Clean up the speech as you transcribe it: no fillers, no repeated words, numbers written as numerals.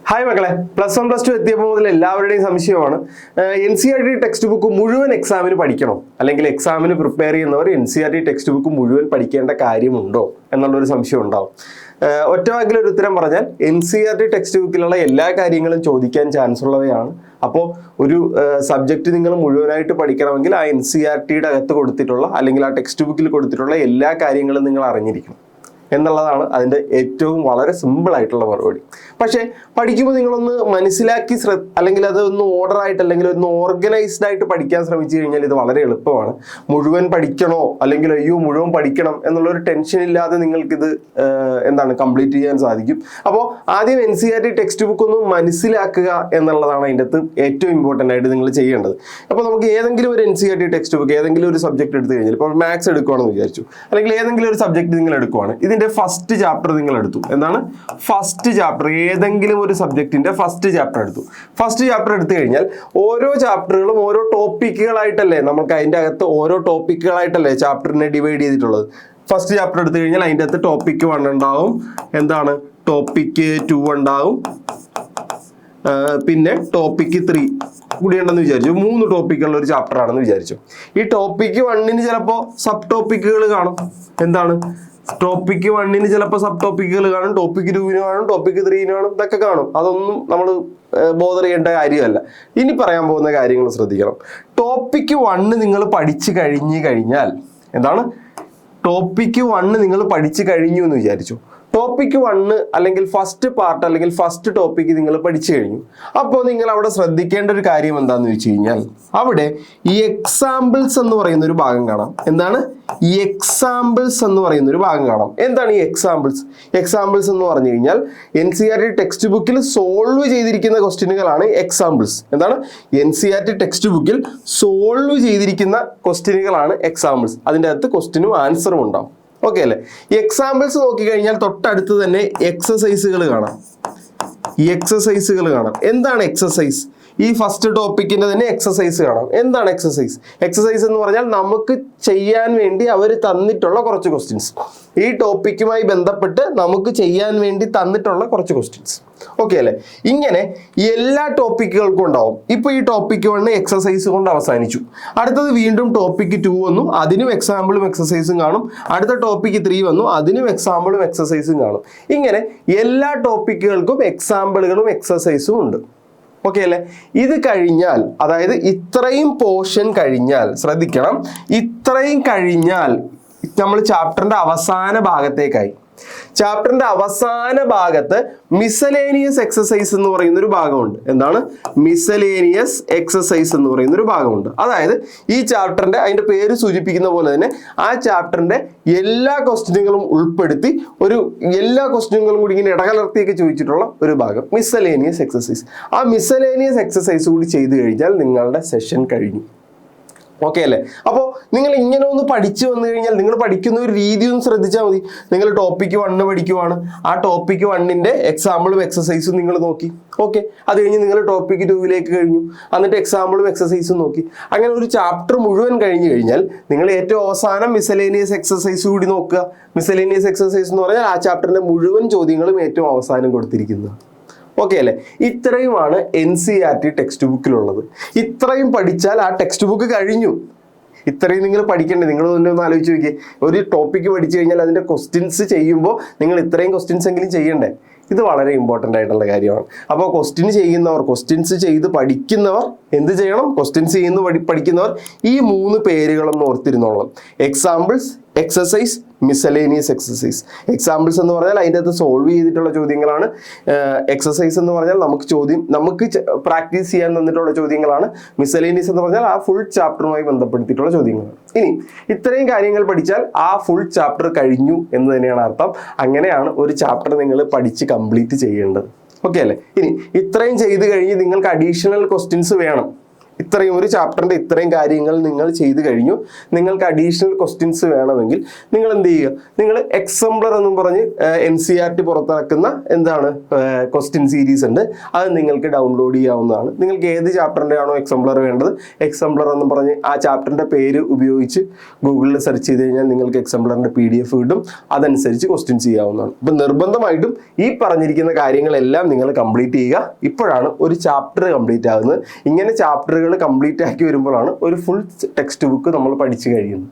Hi മക്കളെ, +1 +2 എത്തിയപ്പോൾ മുതൽ എല്ലാവരുടെയും സംശയമാണ് NCERT ടെക്സ്റ്റ് ബുക്ക് മുഴുവൻ എക്സാമിന് പഠിക്കണോ, അല്ലെങ്കിൽ എക്സാമിന് പ്രിപ്പയർ ചെയ്യുന്നവർ NCERT ടെക്സ്റ്റ് ബുക്ക് മുഴുവൻ പഠിക്കേണ്ട കാര്യമുണ്ടോ എന്നുള്ളൊരു സംശയം ഉണ്ടാവും. ഒറ്റവാക്കിലൊരു ഉത്തരം പറഞ്ഞാൽ NCERT ടെക്സ്റ്റ് ബുക്കിലുള്ള എല്ലാ കാര്യങ്ങളും ചോദിക്കാൻ ചാൻസ് ഉള്ളവയാണ്. അപ്പോൾ ഒരു സബ്ജക്റ്റ് നിങ്ങൾ മുഴുവനായിട്ട് പഠിക്കണമെങ്കിൽ ആ NCERTയുടെ അകത്ത് കൊടുത്തിട്ടുള്ള അല്ലെങ്കിൽ ആ ടെക്സ്റ്റ് ബുക്കിൽ കൊടുത്തിട്ടുള്ള എല്ലാ കാര്യങ്ങളും നിങ്ങൾ അറിഞ്ഞിരിക്കണം എന്നുള്ളതാണ് അതിൻ്റെ ഏറ്റവും വളരെ സിമ്പിൾ ആയിട്ടുള്ള മറുപടി. പക്ഷേ പഠിക്കുമ്പോൾ നിങ്ങളൊന്ന് മനസ്സിലാക്കി അല്ലെങ്കിൽ അതൊന്ന് ഓർഡറായിട്ട് അല്ലെങ്കിൽ ഒന്ന് ഓർഗനൈസ്ഡ് ആയിട്ട് പഠിക്കാൻ ശ്രമിച്ചു കഴിഞ്ഞാൽ ഇത് വളരെ എളുപ്പമാണ്. മുഴുവൻ പഠിക്കണോ അല്ലെങ്കിൽ അയ്യോ മുഴുവൻ പഠിക്കണം എന്നുള്ളൊരു ടെൻഷൻ ഇല്ലാതെ നിങ്ങൾക്കിത് കംപ്ലീറ്റ് ചെയ്യാൻ സാധിക്കും. അപ്പോൾ ആദ്യം NCERT ടെക്സ്റ്റ് ബുക്ക് ഒന്ന് മനസ്സിലാക്കുക എന്നുള്ളതാണ് അതിൻ്റെ അകത്ത് ഏറ്റവും ഇമ്പോർട്ടൻ്റ് ആയിട്ട് നിങ്ങൾ ചെയ്യേണ്ടത്. അപ്പോൾ നമുക്ക് ഏതെങ്കിലും ഒരു NCERT ടെക്സ്റ്റ് ബുക്ക് ഏതെങ്കിലും ഒരു സബ്ജക്ട് എടുത്തു കഴിഞ്ഞാൽ, ഇപ്പോൾ മാത്സ് എടുക്കുകയാണെന്ന് വിചാരിച്ചു, അല്ലെങ്കിൽ ഏതെങ്കിലും ഒരു സബ്ജക്ട് നിങ്ങൾ എടുക്കുകയാണ്, ഇതിൻ്റെ ഫസ്റ്റ് ചാപ്റ്റർ നിങ്ങൾ എടുത്തു. എന്താണ് ഫസ്റ്റ് ചാപ്റ്റർ? ഏതെങ്കിലും ഒരു സബ്ജക്റ്റിന്റെ ഫസ്റ്റ് ചാപ്റ്റർ എടുത്തു. ഫസ്റ്റ് ചാപ്റ്റർ എടുത്തു കഴിഞ്ഞാൽ ഓരോ ചാപ്റ്ററുകളും ഓരോ ടോപ്പിക്കുകളായിട്ടല്ലേ, നമുക്ക് അതിൻ്റെ അകത്ത് ഓരോ ടോപ്പിക്കുകളായിട്ടല്ലേ ചാപ്റ്ററിനെ ഡിവൈഡ് ചെയ്തിട്ടുള്ളത്. ഫസ്റ്റ് ചാപ്റ്റർ എടുത്തു കഴിഞ്ഞാൽ അതിൻ്റെ അകത്ത് ടോപ്പിക് 1 ഉണ്ടാവും, ടോപ്പിക് 2 ഉണ്ടാവും, പിന്നെ ടോപ്പിക് 3 കൂടി ഉണ്ടെന്ന് വിചാരിച്ചു. 3 ടോപ്പിക്കുള്ള ഒരു ചാപ്റ്റർ ആണെന്ന് വിചാരിച്ചു. ഈ ടോപ്പിക് 1 ചിലപ്പോൾ സബ് ടോപ്പിക്കുകൾ കാണും. ടോപ്പിക് 1 ചിലപ്പോൾ സബ് ടോപ്പിക്കുകൾ കാണും, ടോപ്പിക് 2 കാണും, ടോപ്പിക് 3 കാണും, ഇതൊക്കെ കാണും. അതൊന്നും നമ്മൾ ബോധർ ചെയ്യേണ്ട കാര്യമല്ല. ഇനി പറയാൻ പോകുന്ന കാര്യങ്ങൾ ശ്രദ്ധിക്കണം. ടോപ്പിക് 1 നിങ്ങൾ പഠിച്ചു കഴിഞ്ഞാൽ ടോപ്പിക് 1 നിങ്ങൾ പഠിച്ചു കഴിഞ്ഞു എന്ന് വിചാരിച്ചു. ടോപ്പിക് 1 അല്ലെങ്കിൽ ഫസ്റ്റ് പാർട്ട് അല്ലെങ്കിൽ ഫസ്റ്റ് ടോപ്പിക്ക് നിങ്ങൾ പഠിച്ചു കഴിഞ്ഞു. അപ്പോൾ നിങ്ങൾ അവിടെ ശ്രദ്ധിക്കേണ്ട ഒരു കാര്യം എന്താണെന്ന് വെച്ച് കഴിഞ്ഞാൽ, അവിടെ ഈ എക്സാമ്പിൾസ് എന്ന് പറയുന്ന ഒരു ഭാഗം കാണാം. ഈ എക്സാമ്പിൾസ് എന്ന് പറയുന്ന ഒരു ഭാഗം കാണാം. എന്താണ് ഈ എക്സാമ്പിൾസ്? എക്സാമ്പിൾസ് എന്ന് പറഞ്ഞു കഴിഞ്ഞാൽ NCERT ടെക്സ്റ്റ് ബുക്കിൽ സോൾവ് ചെയ്തിരിക്കുന്ന ക്വസ്റ്റ്യനുകളാണ് എക്സാമ്പിൾസ്. NCERT ടെക്സ്റ്റ് ബുക്കിൽ സോൾവ് ചെയ്തിരിക്കുന്ന ക്വസ്റ്റ്യനുകളാണ് എക്സാമ്പിൾസ്. അതിൻ്റെ അകത്ത് ക്വസ്റ്റ്യനും ആൻസറും ഉണ്ടാവും. ഓക്കെ അല്ലേ? ഈ എക്സാമ്പിൾസ് നോക്കിക്കഴിഞ്ഞാൽ തൊട്ടടുത്ത് തന്നെ എക്സസൈസുകൾ കാണാം. എന്താണ് എക്സസൈസ്? ഈ ഫസ്റ്റ് ടോപ്പിക്കിന്റെ തന്നെ എക്സസൈസ് കാണാം. എന്താണ് എക്സസൈസ്? എക്സസൈസ് എന്ന് പറഞ്ഞാൽ നമുക്ക് ചെയ്യാൻ വേണ്ടി അവർ തന്നിട്ടുള്ള കുറച്ച് ക്വസ്റ്റ്യൻസ്, ഈ ടോപ്പിക്കുമായി ബന്ധപ്പെട്ട് നമുക്ക് ചെയ്യാൻ വേണ്ടി തന്നിട്ടുള്ള കുറച്ച് ക്വസ്റ്റ്യൻസ്. ഓക്കെ അല്ലേ? ഇങ്ങനെ എല്ലാ ടോപ്പിക്കുകൾക്കും ഉണ്ടാവും. ഇപ്പൊ ഈ ടോപ്പിക് 1 എക്സസൈസ് കൊണ്ട് അവസാനിച്ചു. അടുത്തത് വീണ്ടും ടോപ്പിക് 2 വന്നു, അതിനും എക്സാമ്പിളും എക്സസൈസും കാണും. അടുത്ത ടോപ്പിക് 3 വന്നു, അതിനും എക്സാമ്പിളും എക്സസൈസും കാണും. ഇങ്ങനെ എല്ലാ ടോപ്പിക്കുകൾക്കും എക്സാമ്പിളുകളും എക്സസൈസും ഉണ്ട്. ഓക്കെ അല്ലേ? ഇത് കഴിഞ്ഞാൽ, അതായത് ഇത്രയും പോർഷൻ കഴിഞ്ഞാൽ, ശ്രദ്ധിക്കണം, ഇത്രയും കഴിഞ്ഞാൽ നമ്മൾ ചാപ്റ്ററിന്റെ അവസാന ഭാഗത്തേക്കായി. ചാപ്റ്ററിന്റെ അവസാന ഭാഗത്ത് മിസലേനിയസ് എക്സസൈസ് എന്ന് പറയുന്ന ഒരു ഭാഗമുണ്ട്. മിസലേനിയസ് എക്സസൈസ് എന്ന് പറയുന്ന ഒരു ഭാഗമുണ്ട്. അതായത് ഈ ചാപ്റ്ററിന്റെ, അതിന്റെ പേര് സൂചിപ്പിക്കുന്ന പോലെ തന്നെ ആ ചാപ്റ്ററിന്റെ എല്ലാ ക്വസ്റ്റ്യനുകളും ഉൾപ്പെടുത്തി എല്ലാ ക്വസ്റ്റ്യനുകളും കൂടി ഇങ്ങനെ ഇടകലർത്തിയൊക്കെ ചോദിച്ചിട്ടുള്ള ഒരു ഭാഗം മിസലേനിയസ് എക്സസൈസ്. ആ മിസലേനിയസ് എക്സസൈസ് കൂടി ചെയ്തു കഴിഞ്ഞാൽ നിങ്ങളുടെ സെഷൻ കഴിഞ്ഞു. ഓക്കെ അല്ലേ? അപ്പോൾ നിങ്ങൾ ഇങ്ങനെ ഒന്ന് പഠിച്ചു വന്നു കഴിഞ്ഞാൽ നിങ്ങൾ പഠിക്കുന്ന ഒരു രീതി ഒന്ന് ശ്രദ്ധിച്ചാൽ മതി. നിങ്ങൾ ടോപ്പിക് 1 പഠിക്കുവാണ്, ആ ടോപ്പിക് 1ന്റെ എക്സാമ്പിളും എക്സസൈസും നിങ്ങൾ നോക്കി. ഓക്കെ, അത് കഴിഞ്ഞ് നിങ്ങൾ ടോപ്പിക് 2ലേക്ക് കഴിഞ്ഞു, എന്നിട്ട് എക്സാമ്പിളും എക്സസൈസും നോക്കി. അങ്ങനെ ഒരു ചാപ്റ്റർ മുഴുവൻ കഴിഞ്ഞു കഴിഞ്ഞാൽ നിങ്ങൾ ഏറ്റവും അവസാനം മിസലേനിയസ് എക്സസൈസ് കൂടി നോക്കുക. മിസലേനിയസ് എക്സസൈസ് എന്ന് പറഞ്ഞാൽ ആ ചാപ്റ്ററിന്റെ മുഴുവൻ ചോദ്യങ്ങളും ഏറ്റവും അവസാനം കൊടുത്തിരിക്കുന്നത്. ഓക്കെ അല്ലേ? ഇത്രയുമാണ് NCERT ടെക്സ്റ്റ് ബുക്കിലുള്ളത്. ഇത്രയും പഠിച്ചാൽ ആ ടെക്സ്റ്റ് ബുക്ക് കഴിഞ്ഞു. ഇത്രയും നിങ്ങൾ പഠിക്കണ്ടേ? നിങ്ങൾ തന്നെ ഒന്ന് ആലോചിച്ച് നോക്കിയേ. ഒരു ടോപ്പിക്ക് പഠിച്ചു കഴിഞ്ഞാൽ അതിൻ്റെ ക്വസ്റ്റ്യൻസ് ചെയ്യുമ്പോൾ നിങ്ങൾ ഇത്രയും ക്വസ്റ്റ്യൻസ് എങ്കിലും ചെയ്യണ്ടേ? ഇത് വളരെ ഇമ്പോർട്ടൻ്റ് ആയിട്ടുള്ള കാര്യമാണ്. അപ്പോൾ ക്വസ്റ്റ്യൻസ് ചെയ്ത് പഠിക്കുന്നവർ എന്ത് ചെയ്യണം? ക്വസ്റ്റ്യൻസ് പഠിക്കുന്നവർ ഈ 3 പേരുകളൊന്നും ഓർത്തിരുന്നോളണം. Examples, exercise, miscellaneous exercise. Examples എന്ന് പറഞ്ഞാൽ അതിൻ്റെ അകത്ത് സോൾവ് ചെയ്തിട്ടുള്ള ചോദ്യങ്ങളാണ്. എക്സസൈസ് എന്ന് പറഞ്ഞാൽ നമുക്ക് പ്രാക്ടീസ് ചെയ്യാൻ തന്നിട്ടുള്ള ചോദ്യങ്ങളാണ്. മിസലേനിയസ് എന്ന് പറഞ്ഞാൽ ആ ഫുൾ ചാപ്റ്ററുമായി ബന്ധപ്പെടുത്തിയിട്ടുള്ള ചോദ്യങ്ങളാണ്. ഇനി ഇത്രയും കാര്യങ്ങൾ പഠിച്ചാൽ ആ ഫുൾ ചാപ്റ്റർ കഴിഞ്ഞു എന്ന് തന്നെയാണ് അർത്ഥം. അങ്ങനെയാണ് ഒരു ചാപ്റ്റർ നിങ്ങൾ പഠിച്ച് കംപ്ലീറ്റ് ചെയ്യേണ്ടത്. ഓക്കെ അല്ലേ? ഇനി ഇത്രയും ചെയ്ത് കഴിഞ്ഞ് നിങ്ങൾക്ക് അഡീഷണൽ ക്വസ്റ്റ്യൻസ് വേണം. ഇത്രയും ഒരു ചാപ്റ്ററിൻ്റെ ഇത്രയും കാര്യങ്ങൾ നിങ്ങൾ ചെയ്തു കഴിഞ്ഞു. നിങ്ങൾക്ക് അഡീഷണൽ ക്വസ്റ്റ്യൻസ് വേണമെങ്കിൽ നിങ്ങൾ എന്ത് ചെയ്യുക, നിങ്ങൾ എക്സംപ്ലർ എന്നും പറഞ്ഞ് NCERT പുറത്തിറക്കുന്ന എന്താണ് ക്വസ്റ്റ്യൻ സീരീസ് ഉണ്ട്, അത് നിങ്ങൾക്ക് ഡൗൺലോഡ് ചെയ്യാവുന്നതാണ്. നിങ്ങൾക്ക് ഏത് ചാപ്റ്ററിൻ്റെ ആണോ എക്സംപ്ലർ വേണ്ടത്, എക്സംപ്ലർ എന്നും പറഞ്ഞ് ആ ചാപ്റ്ററിൻ്റെ പേര് ഉപയോഗിച്ച് ഗൂഗിളിൽ സെർച്ച് ചെയ്ത് കഴിഞ്ഞാൽ നിങ്ങൾക്ക് എക്സംപ്ലറിൻ്റെ PDF കിട്ടും. അതനുസരിച്ച് ക്വസ്റ്റ്യൻസ് ചെയ്യാവുന്നതാണ്. അപ്പം നിർബന്ധമായിട്ടും ഈ പറഞ്ഞിരിക്കുന്ന കാര്യങ്ങളെല്ലാം നിങ്ങൾ കംപ്ലീറ്റ് ചെയ്യുക. ഇപ്പോഴാണ് ഒരു ചാപ്റ്റർ കംപ്ലീറ്റ് ആകുന്നത്. ഇങ്ങനെ ചാപ്റ്ററുകൾ കംപ്ലീറ്റ് ആക്കി വരുമ്പോഴാണ് ഒരു ഫുൾ ടെക്സ്റ്റ് ബുക്ക് നമ്മൾ പഠിച്ചു കഴിയുന്നത്.